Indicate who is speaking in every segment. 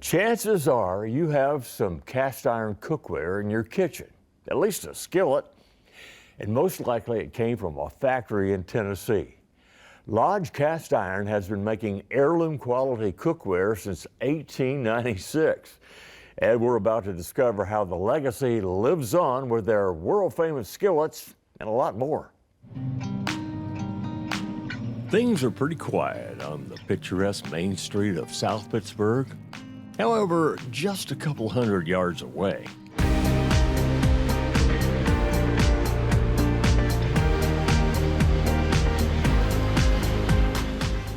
Speaker 1: Chances are you have some cast iron cookware in your kitchen, at least a skillet, and most likely it came from a factory in Tennessee. Lodge Cast Iron has been making heirloom quality cookware since 1896. And we're about to discover how the legacy lives on with their world famous skillets and a lot more. Things are pretty quiet on the picturesque main street of South Pittsburgh. However, just a couple hundred yards away,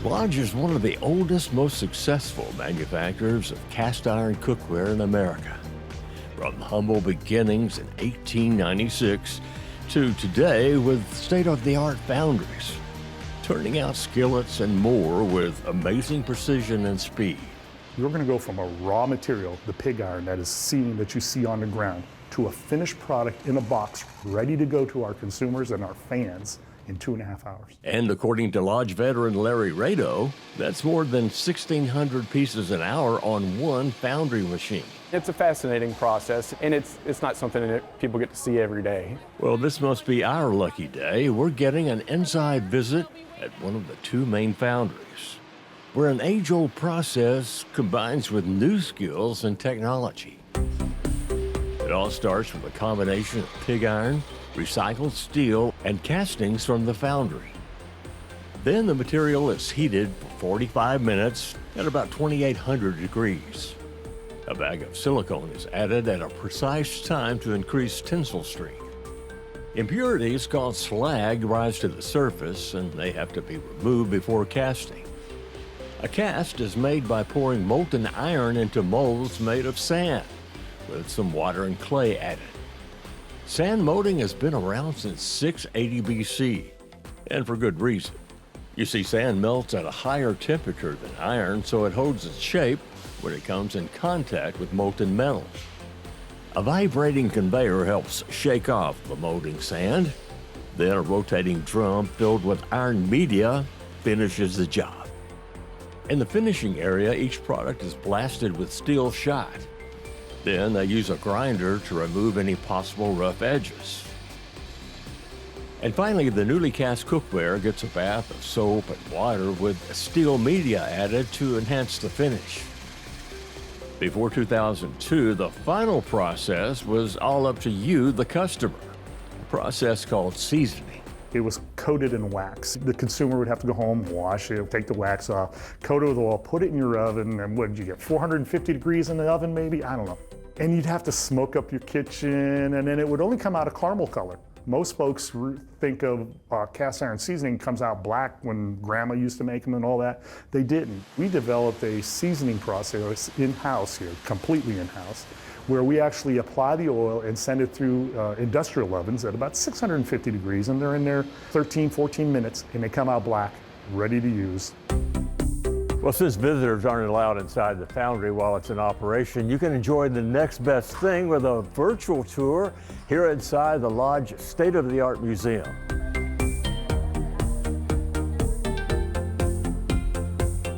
Speaker 1: Lodge is one of the oldest, most successful manufacturers of cast iron cookware in America. From humble beginnings in 1896 to today with state-of-the-art foundries, turning out skillets and more with amazing precision and speed.
Speaker 2: You're going to go from a raw material, the pig iron that you see on the ground, to a finished product in a box ready to go to our consumers and our fans in 2.5 hours.
Speaker 1: And according to Lodge veteran Larry Rado, that's more than 1,600 pieces an hour on one foundry machine.
Speaker 3: It's a fascinating process, and it's not something that people get to see every day.
Speaker 1: Well, this must be our lucky day. We're getting an inside visit at one of the two main foundries, where an age-old process combines with new skills and technology. It all starts with a combination of pig iron, recycled steel, and castings from the foundry. Then the material is heated for 45 minutes at about 2,800 degrees. A bag of silicone is added at a precise time to increase tensile strength. Impurities called slag rise to the surface, and they have to be removed before casting. A cast is made by pouring molten iron into molds made of sand, with some water and clay added. Sand molding has been around since 680 BC, and for good reason. You see, sand melts at a higher temperature than iron, so it holds its shape when it comes in contact with molten metals. A vibrating conveyor helps shake off the molding sand. Then a rotating drum filled with iron media finishes the job. In the finishing area, each product is blasted with steel shot. Then they use a grinder to remove any possible rough edges. And finally, the newly cast cookware gets a bath of soap and water with steel media added to enhance the finish. Before 2002, the final process was all up to you, the customer, a process called seasoning.
Speaker 2: It was coated in wax. The consumer would have to go home, wash it, take the wax off, coat it with oil, put it in your oven, and what did you get, 450 degrees in the oven maybe? I don't know. And you'd have to smoke up your kitchen, and then it would only come out a caramel color. Most folks think of cast iron seasoning comes out black when grandma used to make them and all that. They didn't. We developed a seasoning process in-house here, completely in-house, where we actually apply the oil and send it through industrial ovens at about 650 degrees, and they're in there 13, 14 minutes, and they come out black, ready to use. Well, since visitors aren't allowed inside the foundry while it's in operation, you can enjoy the next best thing with a virtual tour here inside the Lodge state-of-the-art museum.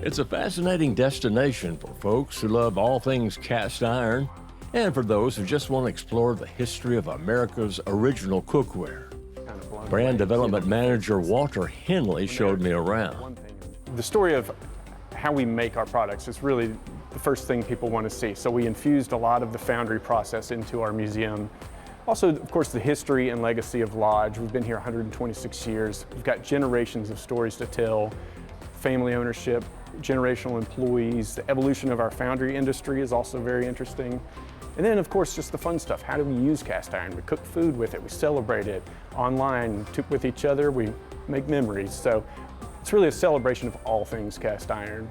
Speaker 2: It's a fascinating destination for folks who love all things cast iron, and for those who just want to explore the history of America's original cookware. Brand development manager Walter Henley showed me around.
Speaker 3: The story of how we make our products is really the first thing people want to see. So we infused a lot of the foundry process into our museum. Also, of course, the history and legacy of Lodge. We've been here 126 years. We've got generations of stories to tell, family ownership, generational employees. The evolution of our foundry industry is also very interesting. And then, of course, just the fun stuff. How do we use cast iron? We cook food with it, we celebrate it online with each other, we make memories. So it's really a celebration of all things cast iron.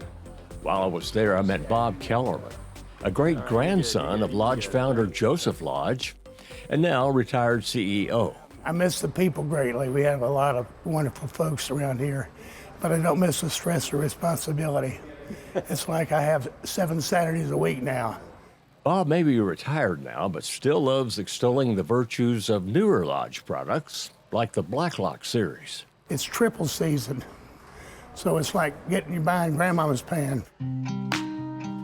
Speaker 1: While I was there, I met Bob Kellerman, a great-grandson of Lodge founder Joseph Lodge, and now retired CEO.
Speaker 4: I miss the people greatly. We have a lot of wonderful folks around here, but I don't miss the stress or responsibility. It's like I have 7 Saturdays a week now.
Speaker 1: Bob may be retired now, but still loves extolling the virtues of newer Lodge products, like the Blacklock series.
Speaker 4: It's triple seasoned. So it's like buying grandmama's pan.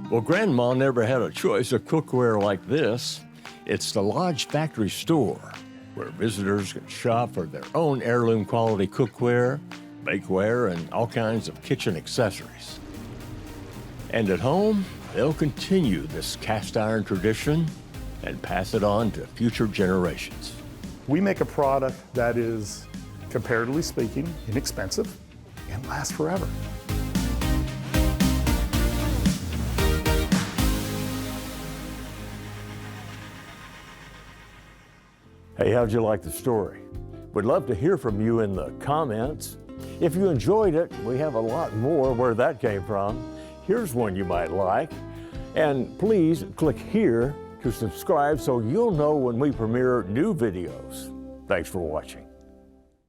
Speaker 1: Well, Grandma never had a choice of cookware like this. It's the Lodge Factory Store, where visitors can shop for their own heirloom quality cookware, bakeware, and all kinds of kitchen accessories. And at home, they'll continue this cast iron tradition and pass it on to future generations.
Speaker 2: We make a product that is, comparatively speaking, inexpensive and lasts forever.
Speaker 1: Hey, how'd you like the story? We'd love to hear from you in the comments. If you enjoyed it, we have a lot more where that came from. Here's one you might like. And please click here to subscribe so you'll know when we premiere new videos. Thanks for watching.